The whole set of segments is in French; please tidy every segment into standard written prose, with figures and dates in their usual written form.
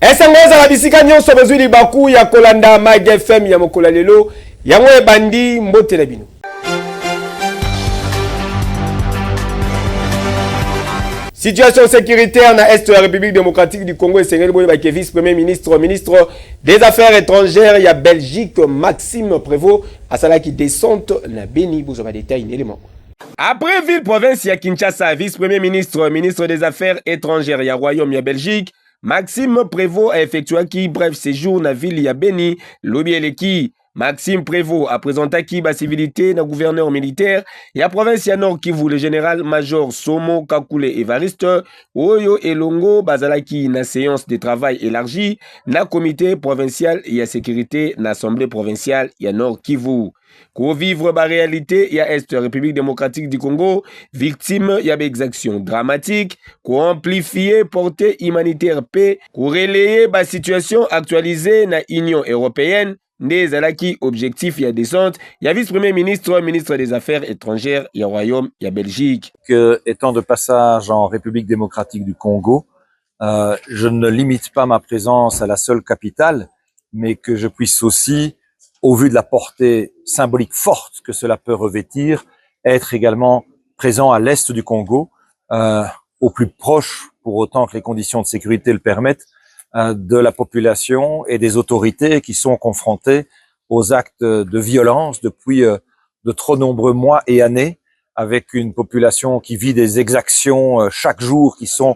Esangoza la bisika nyonso bezuli baku ya kolanda Mag FM ya mokola lelo yango ebandi mbote na bino. Situation sécuritaire na Est de la République démocratique du Congo et Sengel Boye Bake vice-premier ministre des Affaires étrangères ya Belgique Maxime Prévost asala qui descente na Beni bozoma détail élément. Après ville province ya Kinshasa vice-premier ministre des Affaires étrangères ya Royaume ya Belgique Maxime Prévost a effectué qui bref séjour na ville ya Beni lobi eleki. Maxime Prévost a présenté qui ba civilité na gouverneur militaire ya province ya Nord Kivu le général-major Somo Kakule Evariste oyo elongo bazalaki na séance de travail élargie na comité provincial ya sécurité na assemblée provinciale ya Nord Kivu. Ko vivre ba réalité ya Est République démocratique du Congo, victime ya exactions dramatiques, ko amplifier portée humanitaire paix, ko relayer ba situation actualisée na Union européenne. Des alaki objectif ya descente, ya vice-premier ministre des Affaires étrangères, ya Royaume, ya Belgique. Étant de passage en République démocratique du Congo, je ne limite pas ma présence à la seule capitale, mais que je puisse aussi, au vu de la portée symbolique forte que cela peut revêtir, être également présent à l'est du Congo, au plus proche, pour autant que les conditions de sécurité le permettent, de la population et des autorités qui sont confrontées aux actes de violence depuis de trop nombreux mois et années, avec une population qui vit des exactions chaque jour qui sont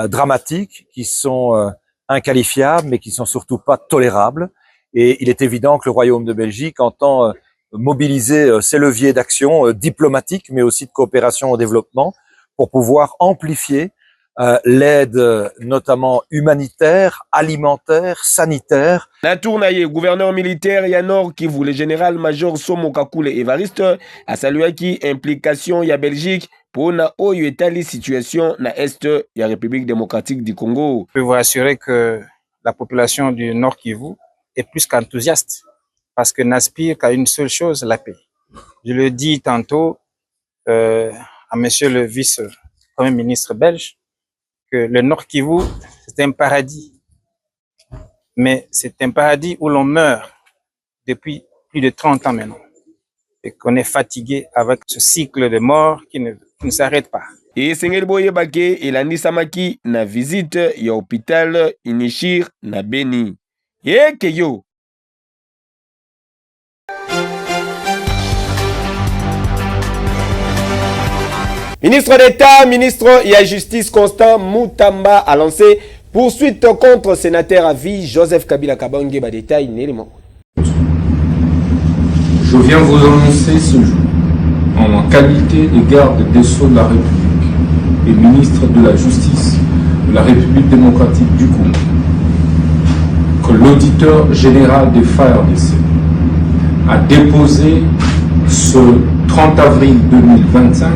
dramatiques, qui sont inqualifiables, mais qui sont surtout pas tolérables. Et il est évident que le Royaume de Belgique entend mobiliser ses leviers d'action diplomatiques, mais aussi de coopération au développement, pour pouvoir amplifier l'aide notamment humanitaire, alimentaire, sanitaire. Na tournaye gouverneur militaire ya Nord Kivu le général-major Somo Kakule Evariste a salué qui implication ya Belgique pour na oyo etali situation na Est ya République démocratique du Congo. Je peux vous assurer que la population du Nord Kivu est plus qu'enthousiaste parce que n'aspire qu'à une seule chose, la paix. Je le dis tantôt à monsieur le vice-premier ministre belge que le Nord Kivu, c'est un paradis. Mais c'est un paradis où l'on meurt depuis plus de 30 ans maintenant. Et qu'on est fatigué avec ce cycle de mort qui ne s'arrête pas. Et Sengel Boye Bake et la Nisamaki na visite ya hôpital Inishir na Beni. Et que yo! Ministre d'État, ministre et la Justice Constant Moutamba a lancé poursuite contre sénateur à vie Joseph Kabila Kabange. Détail nélément. Je viens vous annoncer ce jour, en qualité de garde des Sceaux de la République et ministre de la Justice de la République démocratique du Congo, que l'auditeur général des FARDC a déposé ce 30 avril 2025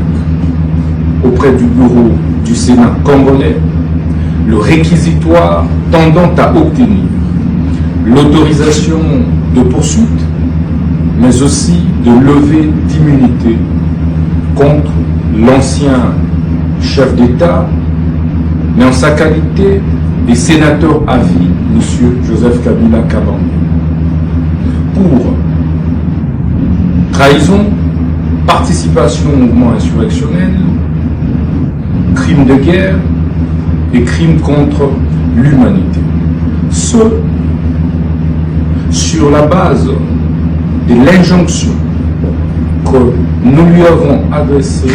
auprès du bureau du Sénat congolais le réquisitoire tendant à obtenir l'autorisation de poursuite, mais aussi de levée d'immunité contre l'ancien chef d'État, mais en sa qualité de sénateur à vie, M. Joseph Kabila Kabange, pour trahison, participation au mouvement insurrectionnel, crimes de guerre et crimes contre l'humanité. Ce, sur la base de l'injonction que nous lui avons adressée,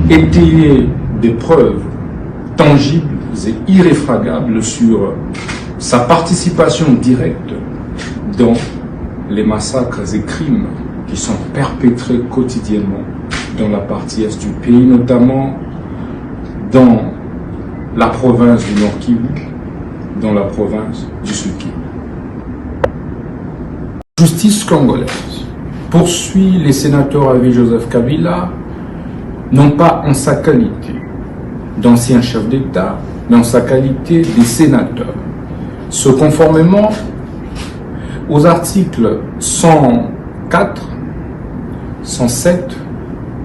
étayer des preuves tangibles et irréfragables sur sa participation directe dans les massacres et crimes qui sont perpétrés quotidiennement dans la partie est du pays, notamment dans la province du Nord Kivu, dans la province du Sud Kivu. Justice congolaise poursuit les sénateurs à vie Joseph Kabila, non pas en sa qualité d'ancien chef d'État, mais en sa qualité de sénateur. Ce conformément aux articles 104, 107,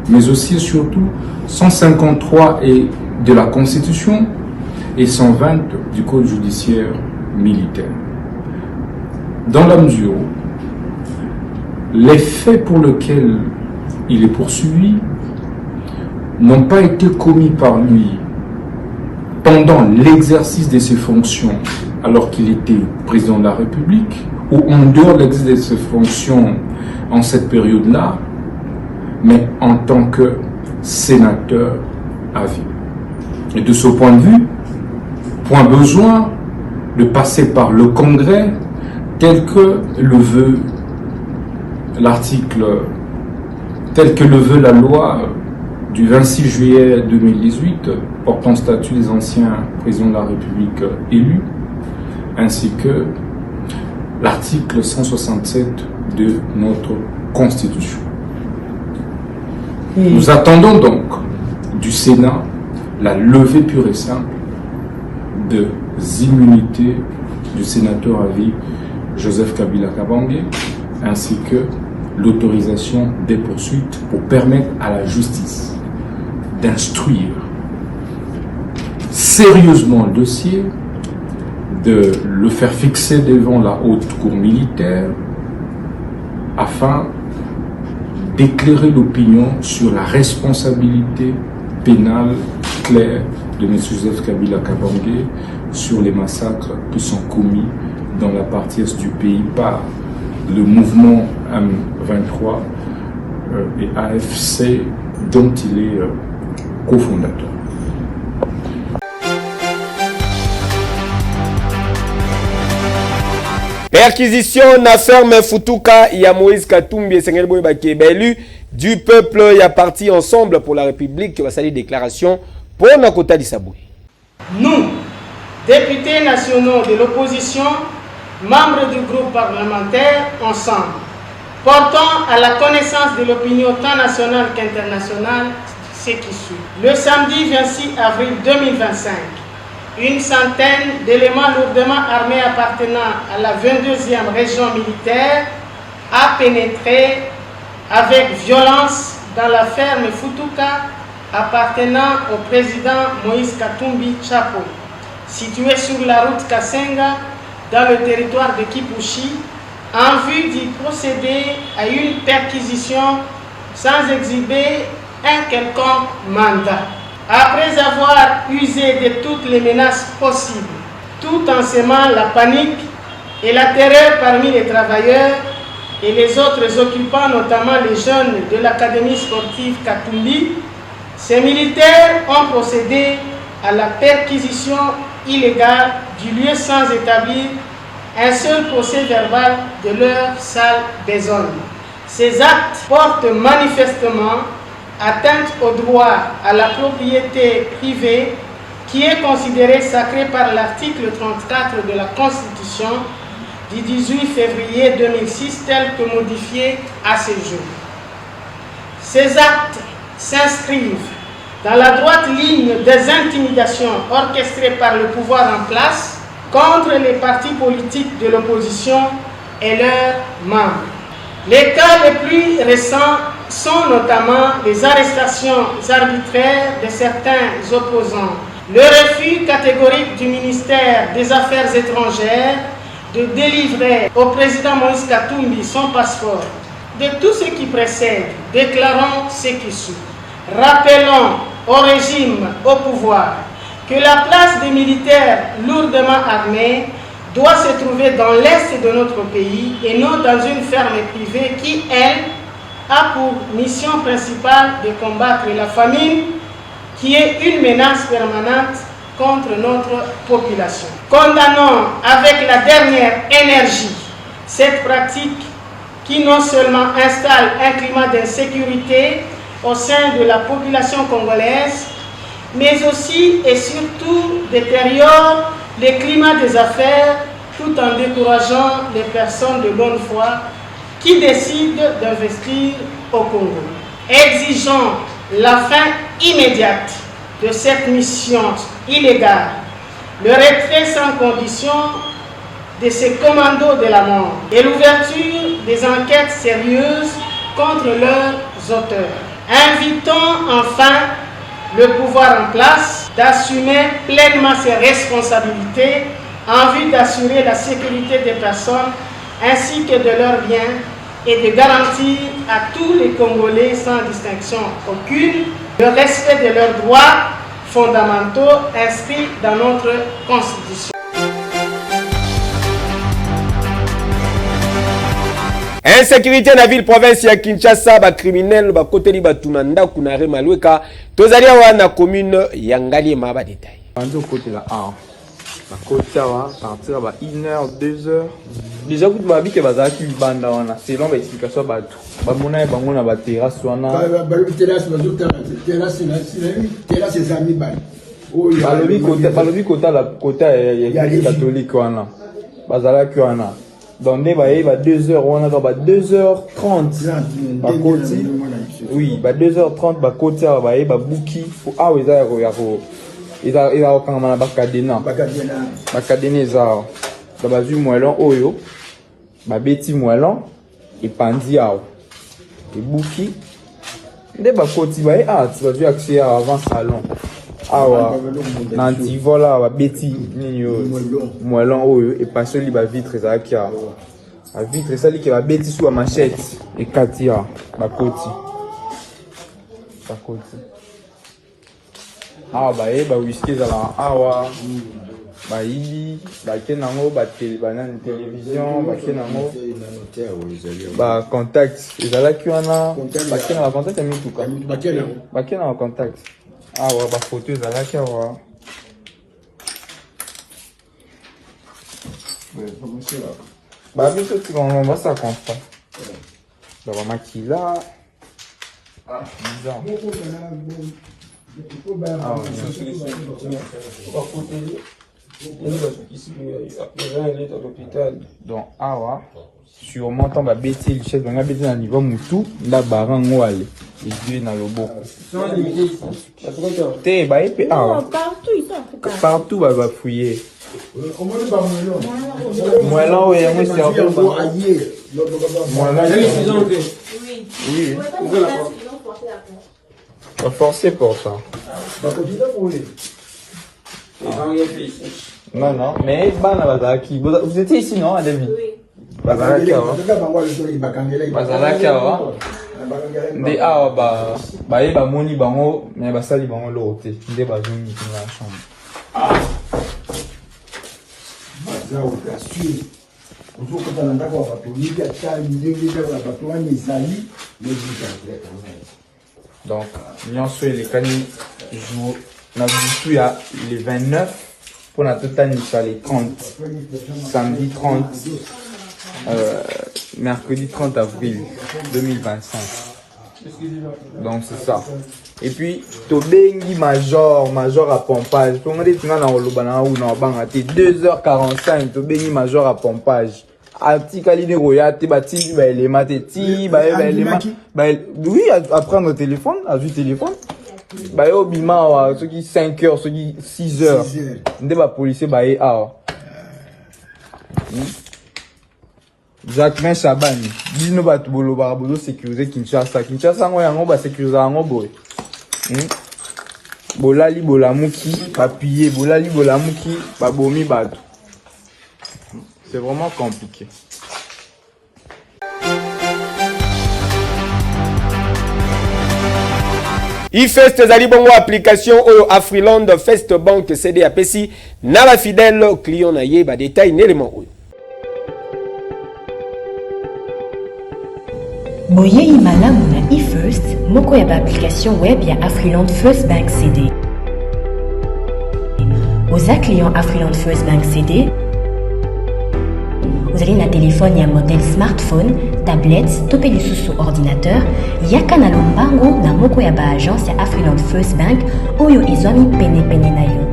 mais aussi et surtout 153 et de la Constitution et 120 du Code judiciaire militaire. Dans la mesure où les faits pour lesquels il est poursuivi n'ont pas été commis par lui pendant l'exercice de ses fonctions alors qu'il était président de la République ou en dehors de l'exercice de ses fonctions en cette période-là, mais en tant que sénateur à vie. Et de ce point de vue, point besoin de passer par le Congrès tel que le veut l'article, tel que le veut la loi du 26 juillet 2018 portant statut des anciens présidents de la République élus, ainsi que l'article 167 de notre Constitution. Nous attendons donc du Sénat la levée pure et simple des immunités du sénateur à vie Joseph Kabila Kabange, ainsi que l'autorisation des poursuites pour permettre à la justice d'instruire sérieusement le dossier, de le faire fixer devant la haute cour militaire afin d'éclairer l'opinion sur la responsabilité pénale claire de M. Joseph Kabila Kabange sur les massacres qui sont commis dans la partie est du pays par le mouvement M23 et AFC dont il est cofondateur. Perquisition na ferme Futuka ya Moïse Katumbi et Sengel Boy élu du peuple y a parti ensemble pour la République qui va saluer déclaration pour Nakota Disaboué. Nous, députés nationaux de l'opposition, membres du groupe parlementaire Ensemble, portant à la connaissance de l'opinion tant nationale qu'internationale ce qui suit. Le samedi 26 avril 2025, une centaine d'éléments lourdement armés appartenant à la 22e région militaire a pénétré avec violence dans la ferme Futuka appartenant au président Moïse Katumbi Chapo, située sur la route Kasenga dans le territoire de Kipushi, en vue d'y procéder à une perquisition sans exhiber un quelconque mandat. Après avoir usé de toutes les menaces possibles, tout en semant la panique et la terreur parmi les travailleurs et les autres occupants, notamment les jeunes de l'académie sportive Katumbi, ces militaires ont procédé à la perquisition illégale du lieu sans établir un seul procès verbal de leur sale besogne. Ces actes portent manifestement atteinte au droit à la propriété privée qui est considéré sacré par l'article 34 de la Constitution du 18 février 2006 tel que modifié à ce jour. Ces actes s'inscrivent dans la droite ligne des intimidations orchestrées par le pouvoir en place contre les partis politiques de l'opposition et leurs membres. Les cas les plus récents sont notamment les arrestations arbitraires de certains opposants, le refus catégorique du ministère des Affaires étrangères de délivrer au président Moïse Katumbi son passeport. De tout ce qui précède, déclarons ce qui suit. Rappelons au régime au pouvoir que la place des militaires lourdement armés doit se trouver dans l'est de notre pays et non dans une ferme privée qui, elle, a pour mission principale de combattre la famine qui est une menace permanente contre notre population. Condamnons avec la dernière énergie cette pratique qui non seulement installe un climat d'insécurité au sein de la population congolaise, mais aussi et surtout détériore le climat des affaires tout en décourageant les personnes de bonne foi qui décident d'investir au Congo. Exigeons la fin immédiate de cette mission illégale, le retrait sans condition de ces commandos de la mort et l'ouverture des enquêtes sérieuses contre leurs auteurs. Invitons enfin le pouvoir en place d'assumer pleinement ses responsabilités en vue d'assurer la sécurité des personnes ainsi que de leurs biens et de garantir à tous les Congolais sans distinction aucune le respect de leurs droits fondamentaux inscrits dans notre Constitution. Insécurité na ville province ya Kinshasa, ba criminel ba koteli batuna ndaku na Remalweka tozali awa na commune ya Ngaliema ba détail. Bando côté là ba côté wa partir ba 1h 2h déjà coup ma vie que bazaki banda wana selon ba explication ba tout ba mona ba ngona ba terrasse wana ba terrasse ba terrasse zami ba balobi kota la kota ya catholique wana bazalaki wana donc ba 2h wana ba 2h30 ba côté oui ba 2h30 ba côté ba buki ah oui ça il a aucun mana bakadena ezao da bazui moelon oyo ba beti moelon et pandi ao et buki nde ba koti ba art bazui accès avant salon awa nanti vola ba beti nini yo moelon oyo et pasoli ba vitre ezaki a vitre sali ke ba beti sous ma machette et katia ba koti awa baye ba whisky ezala awa bayibi bake nango banani télévision bake nango ba contact ezalaki wana bake na ba contact ya mituka bake na ba contact awa ba photo ezalaki awa babiso tikongo basa constant ba makila bizarre. Donc awa sûrement tant ba bêti lichette banga bêti na niveau mutu nda barango ale et Dieu na loboko te ba épé awa partout ba fouiller moi là où est moi c'est un peu moi là oui on forcer pour ça. Non, mais vous étiez ici, non, à David? Oui. Bazalaki, mais moni bango, mais basali bango l'autre. Nde bazoni dans la chambre. Donc, nyonso les cani jour na butu ya le 29 pour la totale les 30 samedi 30 mercredi 30 avril 2025. Donc c'est ça. Et puis tobengi major à pompage. Tout le monde est dans le lobana ou na banga 2h45 tobengi major à pompage. Atikali ne royate batili ba élément ti ba élément ba oui à prendre le téléphone à du téléphone ba yo bima wa ceux qui 5h ceux qui 6h ndé ba policier ba e a Jacques Chabani dino ba tubolo ba bozo sécuriser Kinshasa ngo yango ba sécuriser yango boy bolali bolamuki papier bolali bolamuki ba bomi bato. C'est vraiment compliqué. E-Fest ezali bongo application oyo Afriland Fest Bank CD apesi na ba fidèle client na ye ba détail n'élément oyo. Boye malamu na E-First moko ya ba application web ya Afriland First Bank CD. Oza client Afriland First Bank CD. Vous allez un téléphone et un modèle smartphone, tablette, topé du sous ordinateur, yaka na lombango na moko ya ba agence ya Afriland First Bank oyo ezwami pene na yo.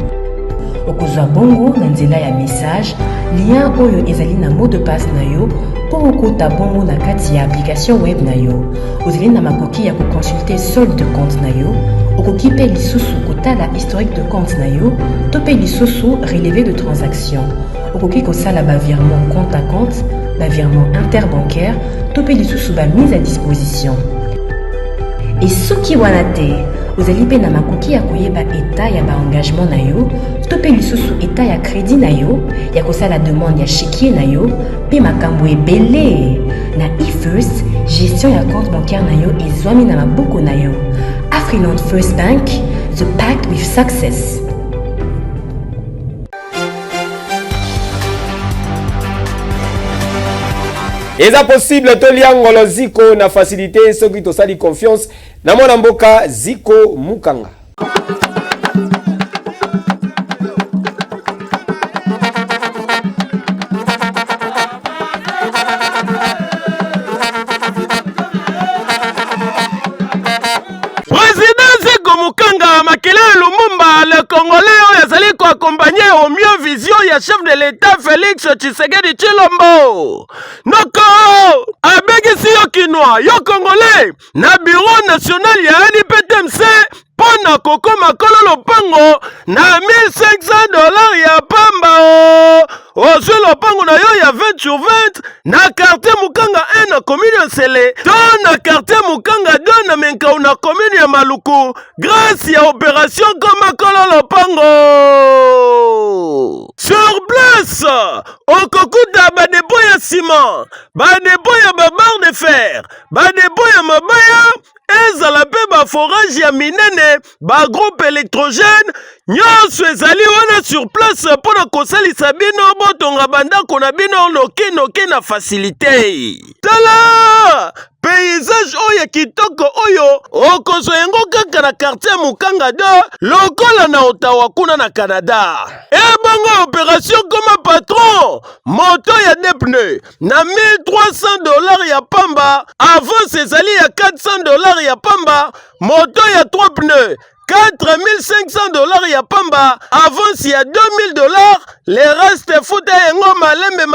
Okozwa bongo na nzela ya message, lien oyo ezali na mot de passe na yo po okota bongo na kati ya application web na yo. Ozali na makoki ya ko consulter solde de compte na yo, okoki pe lisusu kotala historique de compte na yo, topé lisusu relevé de transaction. Okoki kosala ba virement compte à compte, ba virement interbancaire, topé lisusu ba mise à disposition. Et soki wana te, ozali pe na makoki ya koyeba état ya baengagement na yo to pe lisusu état ya crédit na yo ya kosala demande ya chéquier na yo pe makambo ebele na eFirst. Gestion ya compte bancaire na yo ezwami na maboko na yo. Afriland First Bank, the pact with success. Eza possible to liangolo Ziko na facilité soki to sali confiance na mwana mboka Ziko Mukanga. Le Congolais yazali ko accompagner au mieux vision ya chef de l'État Félix Tshisekedi Tshilombo. Noko abegisi yo kinwa yo Congolais na bureau national ya NPTMC pona kokoma kolo lopango na $1,500 ya pamba ozwi lopango na yo ya 20/20 na quartier Mukanga 1 na commune ya Nsele to na quartier Mukanga 2 na Menkau na commune ya Maluku grâce ya opération koma kolo lopango. Sur place okokuta badepo ya ciment, badepo ya babarre de fer, badepo ya mabaya ezala pe ba forage ya minene ba groupe électrogène nyonso ezali wana sur place mpona kosalisa bino botonga bandako na bino noke na facilité. Tala paysage oyo kitoko oyo okozwa yango kaka na quartier Mukanga 2 lokola na Ottawa kuna na Canada. Ebongo opération comme patron moto ya deux pneus na $1,300 ya pamba avance ezali ya $400 ya pamba moto ya 3 pneus $4,500 ya pamba avance ya $2,000 le reste futa yengo malembe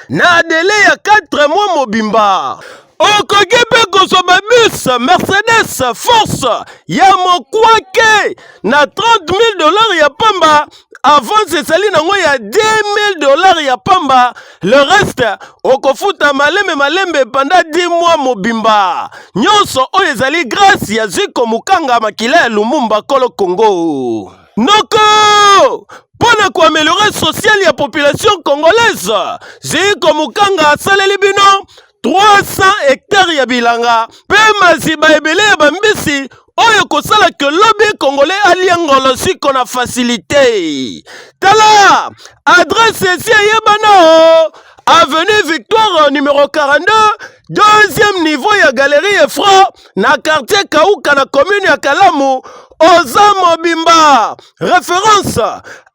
na délai ya 4 mois mobimba. Okoki pe kozwa bus Mercedes Force ya mokwake na $30,000 ya pamba avance ezali nango ya $10,000 ya pamba le reste okofuta malembe pendant 10 mois mobimba. Nyonso oyo ezali grâce ya Ziko Mukanga makila ya Lumumba Kolo Congo. Noko pona ko améliorer social ya population congolaise Ziko Mukanga asaleli bino 300 hectares ya bilanga pe maziba ebele ya bambisi oyo kosala ke lobby congolais aliangolo siko na facilité. Tala adresse ici yebana avenue Victoire numéro 42 deuxième niveau ya galerie Efra na quartier Kauka na commune ya Kalamu oza mobimba. Référence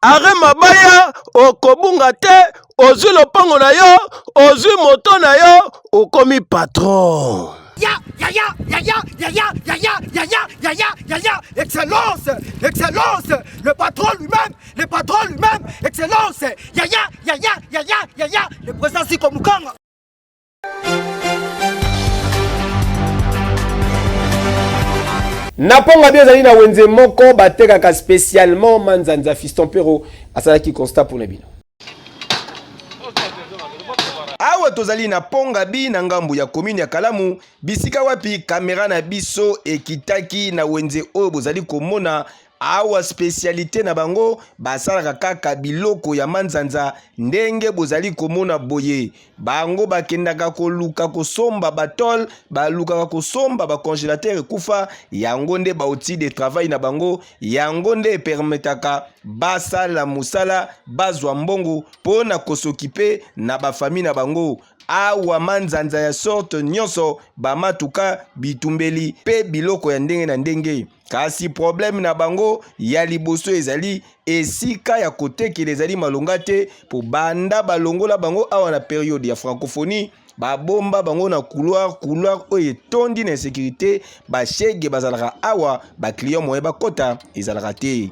are mabaya okobunga te ozwi lopango na yo ozwi moto na yo okomi patron. Excellence, excellence, le patron lui-même, excellence, le président Ziko Mukanga. Naponga bien zali na wenze moko batekaka spécialement manzanza fiston pero asalaki constat pour nebino. Awa tozali na ponga bi na ngambu ya commune ya Kalamu bisika wapi kamera na biso ekitaki na wenze oyo bozali komona awa spécialité na bango basalaka kaka biloko ya manzanza ndenge bozali komona boye bango bakendaka koluka kosomba batol balukaka kosomba ba congélateur ekufa yango nde baoutil de travail na bango yango nde permetaka basala musala bazwa mbongo pona kosokipe na bafamille na bango. Awa manzanza ya sorte nyonso bamatuka bitumbeli pe biloko ya ndenge na ndenge. Kasi problème na bango ya liboso ezali esika ya kotekela ezali malonga te po banda balongola bango awa na période ya francophonie babomba bango na couloir oyo etondi na insécurité bashege bazalaka awa ba client moye bakota ezalaka te.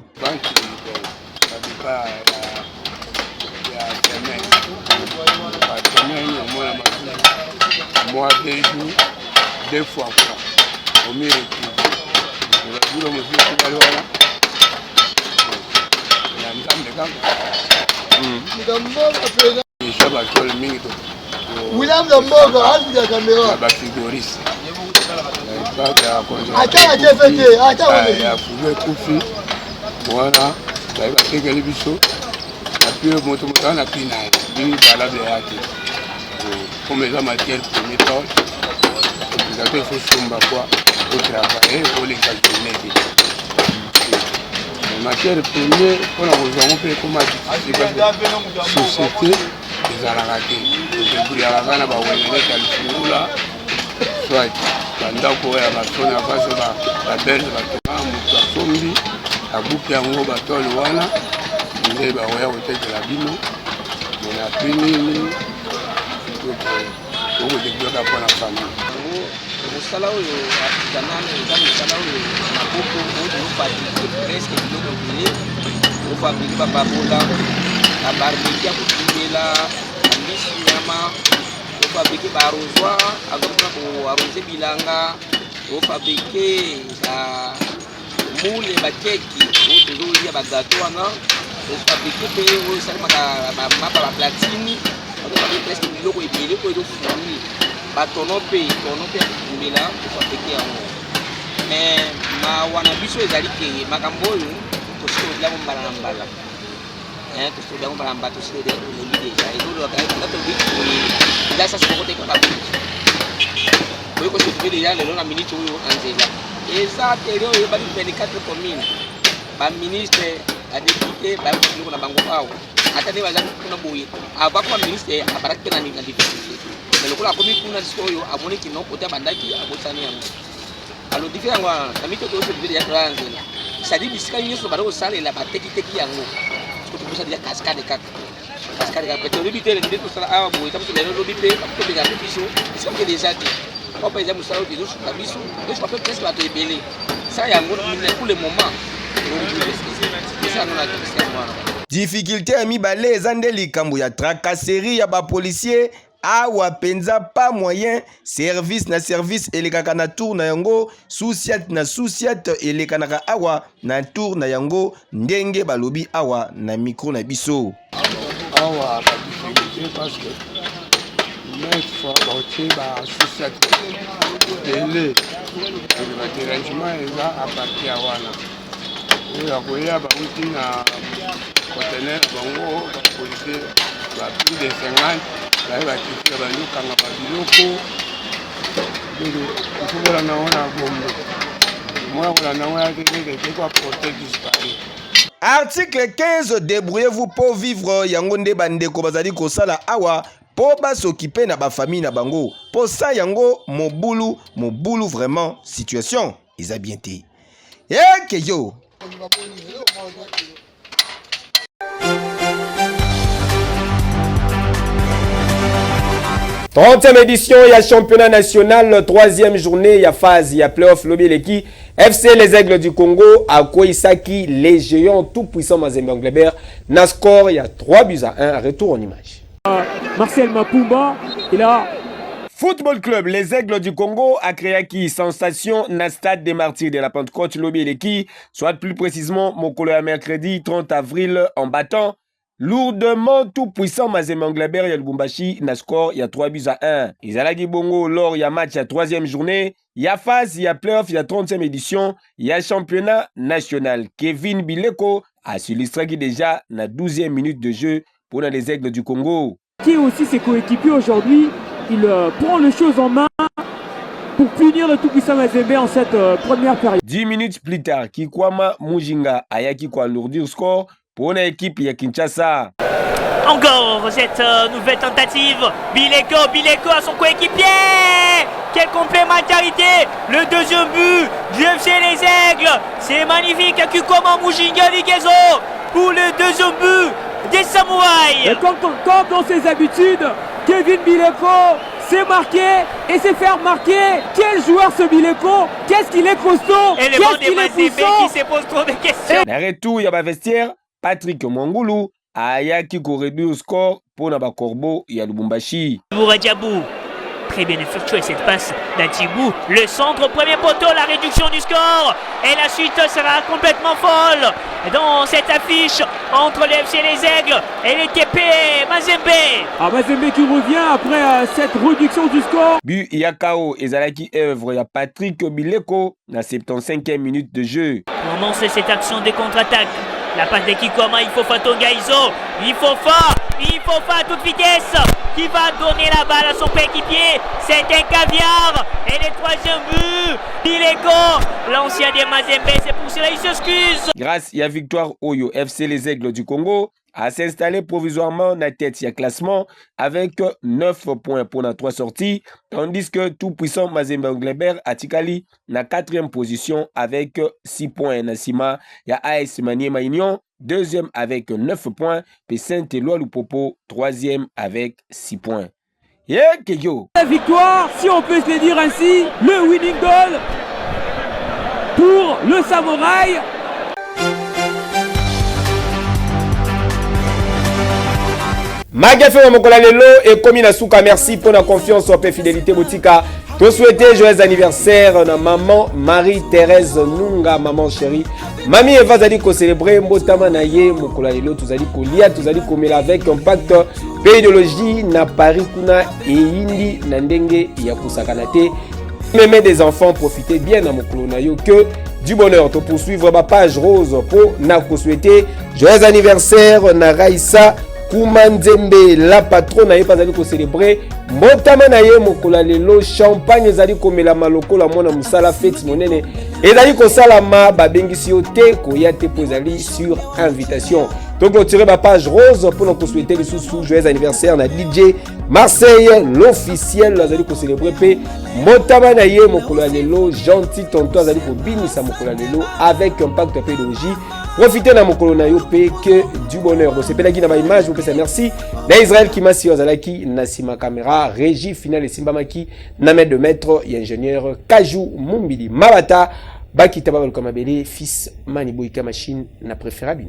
Moi, 2 jours, 2 fois au mieux. William Lamboga, la caméra. ya fuve kufi wana bai batekeli biso apui moto ana pina bini balable yake comme eza matière premier temps epuisato il faut somba kwa otravaille olenga journée matière premier mpona kozwa ngo mpe ekoma société ezalaka te odebrouillaka kaka na bawengene kalifungula soit bandako ya basoni avase babelge batonga moto asombi abuki yango batole wana nde baoya kotekela bino mona apui nini okodebrouillaka mpona famille mosala oyo apikanana eza mosala oyo maboko oyo ofabrike presque biloko ebele ofabrike bababola babarbeki ya kotumbela bambisi nyama ofabrike baarrosoir azokona koarrose bilanga ofabrike bamule bakeki oyo tozolia bagato wana ofabrike mpe oyo esalemaka bamapa baplatine ozofabrike presque biloko ebele oyo ezofurni batono mpe ya kotumbela ofabrike yango mais mawana biso ezali ke makambo oyo tosolobilango mbala na mbala tosolobilango mbala na mbala tosolobi deja eza sasi moko te kaka oyo kosotuve deja lelo na minute oyo na nzela eza tere oyo ebali 24 commune baministre badepute bayaka biloko na bango awa ata nde baza kuna boye avako baministre abaraki mpe na difficulté mais lokola akomi kuna siko oyo amoniki no kote abandaki abosani yango alo dife yango wana na mito tosotuve deja tola na nzela sadi bisika nyonso bada kosalela batekiteki yango siko tokosa deja cascade kaka cascade kaka pete olobi te nde tosala awa boye tamoso lelo olobi mpe bakotobeka mpe biso esika mpe deja te opa eza mosala oyo ezosuka biso ezosuka mpe presque bato ebele sala yango pour le moment eza yango na esika yango wana difficulté ya mibale eza nde likambo ya tracasserie ya bapolisier awa penza pas moyen service na service elekaka na tour na yango souciat na souciat elekanaka awa na tour na yango ndenge balobi awa na micro na biso awa badifficulté parce que neuf fois baotie basouciat ebele badérangement eza aparti ya wana oyo akoya bauti na contener bango bapolisier baplus de 50 baye bakifika bandokanga babiloko ifokola nango na bombe moyakola nango yatekeke kwa porter disparu. Article 15, débrouillez-vous pour vivre yango nde bandeko bazali kosala awa po basokipe na bafamille na bango po sa yango mobulu vraiment situation eza bien te eke yo. Trentième édition, il y a championnat national, troisième journée, il y a phase, il y a playoff, lobby l'équipe. FC les Aigles du Congo, à Koisaki, les géants tout puissants Mazembe Anglebert. Nascore, il y a 3-1, retour en image. Marcel Mapumba, il a... Football Club, les Aigles du Congo, a créé qui sensation na stade des Martyrs de la Pentecôte, lobby l'équipe, soit plus précisément, Mokolo à mercredi 30 avril, en battant lourdement tout puissant Mazembe Anglebert, il y a Lubumbashi, na score, il y a 3-1. Izalagi Bongo, lors il y a match, il y a troisième journée, il y a phase, il y a playoff, il y a 30e édition, il y a championnat national. Kevin Bileko a s'illustré déjà na 12e minute de jeu pour les Aigles du Congo. Qui est aussi ses coéquipiers aujourd'hui, il prend les choses en main pour punir le tout-puissant Mazembe en cette première période. 10 minutes plus tard, Kikwama Mujinga a yaki ko alourdir score pour l'équipe ya Kinshasa. Encore cette nouvelle tentative. Bileko à son coéquipier. Quelle complémentarité. Le deuxième but du FC Les Aigles. C'est magnifique. Kikwama Mujinga Ligezo pour le deuxième but des Samouraïs. Et comme dans ses habitudes, Kevin Bileko s'est marqué et s'est fait remarquer. Quel joueur ce Bileko. Qu'est-ce qu'il est costaud. Élément des Mazembe qui se pose trop de questions. Le retour, il y a vestiaire. Patrick Mwangulu a yaki ko réduire le score pour Naba Corbeau et Lubumbashi. Bouradiabou Très bien effectué cette passe d'Atibou. Le centre au premier poteau, la réduction du score. Et la suite sera complètement folle dans cette affiche entre le FC Les Aigles et le TP Mazembe. Ah, Mazembe qui revient après cette réduction du score. But Yakao ezalaki œuvre ya Patrick Bileko na 75e minute de jeu. Comment c'est cette action de contre-attaque? La passe de Kikoma, il faut Tonga Iso, il faut à toute vitesse, qui va donner la balle à son coéquipier. C'est un caviar. Et le troisième but, Bileko, l'ancien des Mazembe, c'est pour cela il s'excuse. Grâce à victoire Oyo, FC Les Aigles du Congo a s'installé provisoirement dans la tête du classement avec 9 points pour la 3 sorties, tandis que tout puissant Mazembe Englebert a Tikali na 4e position avec 6 points. Nassima ya AS Maniema Union, 2e avec 9 points, puis Saint-Éloi Lupopo, 3e avec 6 points. Yeah, Keyo. La victoire, si on peut se le dire ainsi, le winning goal pour le Samouraï. Magafe Mokola Lelo et Komina Souka, merci pour la confiance et fidélité Boutika. Te souhaiter joyeux anniversaire na maman Marie-Thérèse Nunga, maman chérie. Mami Eva zali ko célébrer mbotama na ye Mokola Lelo, tozali ko lia, tozali ko mela avec impact pédologie na Paris kuna et indi na ndenge ya kusakana te. Même des enfants, profitez bien dans Mokolo na yo que du bonheur. Te poursuivre ma page rose pour na ko souhaiter joyeux anniversaire na Raissa Koumanzembe, la patronne n'a pas allé célébrer. Mbotama na ye Mokola Lelo, champagne ezali komela maloko la mona musala fête monene. Ezali ko salama babengisi yo te koya te pozali sur invitation. Donc clôturer ma page rose pour nous souhaiter les sous joyeux anniversaire na DJ Marseille, l'officiel ezali ko célébrer pe Mbotama na ye Mokola Lelo, gentil tonton ezali ko binisa Mokola Lelo avec impact pédagogie. Profitez dans mon colonna que du bonheur. Bon, c'est Pelagui dans ma image, vous pouvez merci. Na Israël qui m'a si ozalaki na sima caméra, régie finale et Simbamaki, na maître de maître et ingénieur Kajou Mumbili Mabata, Baki Tababal Komabele, fils Maniboika machine na préférable.